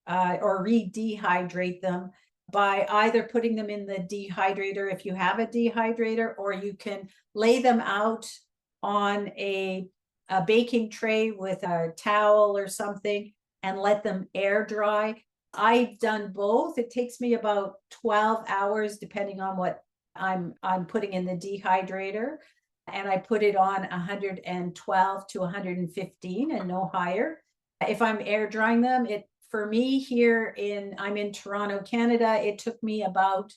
or re-dehydrate them by either putting them in the dehydrator if you have a dehydrator, or you can lay them out on a baking tray with a towel or something and let them air dry. I've done both. It takes me about 12 hours depending on what I'm putting in the dehydrator, and I put it on 112 to 115 and no higher. If I'm air drying them, for me here I'm in Toronto, Canada, it took me about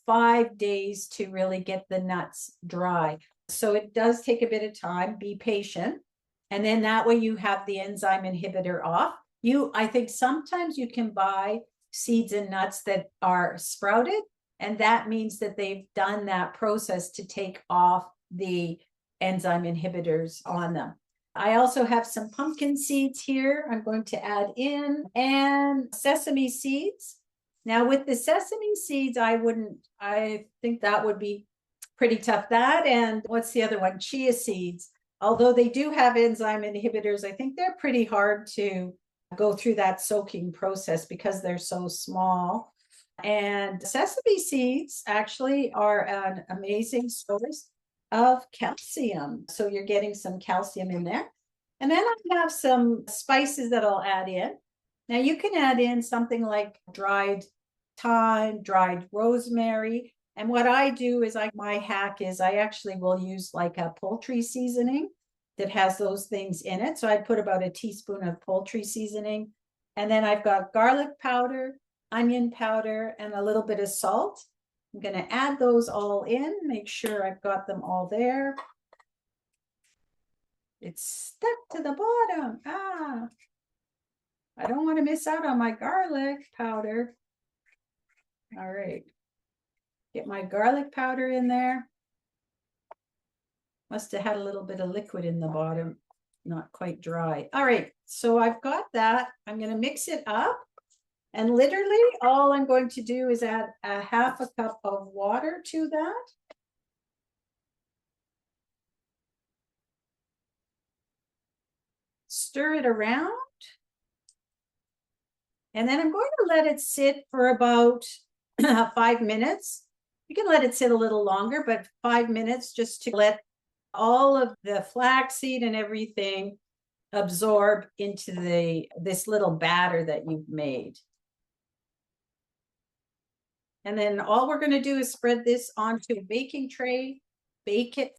5 days to really get the nuts dry. So it does take a bit of time. Be patient. And then that way you have the enzyme inhibitor off. I think sometimes you can buy seeds and nuts that are sprouted, and that means that they've done that process to take off the enzyme inhibitors on them. I also have some pumpkin seeds here I'm going to add in, and sesame seeds. Now with the sesame seeds, I think that would be pretty tough. That, and what's the other one? Chia seeds. Although they do have enzyme inhibitors, I think they're pretty hard to go through that soaking process because they're so small. And sesame seeds actually are an amazing source of calcium. So you're getting some calcium in there. And then I have some spices that I'll add in. Now you can add in something like dried thyme, dried rosemary. And what I do is my hack is I actually will use like a poultry seasoning that has those things in it. So I'd put about a teaspoon of poultry seasoning. And then I've got garlic powder, onion powder, and a little bit of salt. I'm going to add those all in, make sure I've got them all there. It's stuck to the bottom. I don't want to miss out on my garlic powder. All right. Get my garlic powder in there. Must have had a little bit of liquid in the bottom, not quite dry. All right, so I've got that. I'm going to mix it up. And literally all I'm going to do is add a half a cup of water to that. Stir it around. And then I'm going to let it sit for about 5 minutes. You can let it sit a little longer, but 5 minutes just to let all of the flaxseed and everything absorb into this little batter that you've made. And then all we're going to do is spread this onto a baking tray, bake it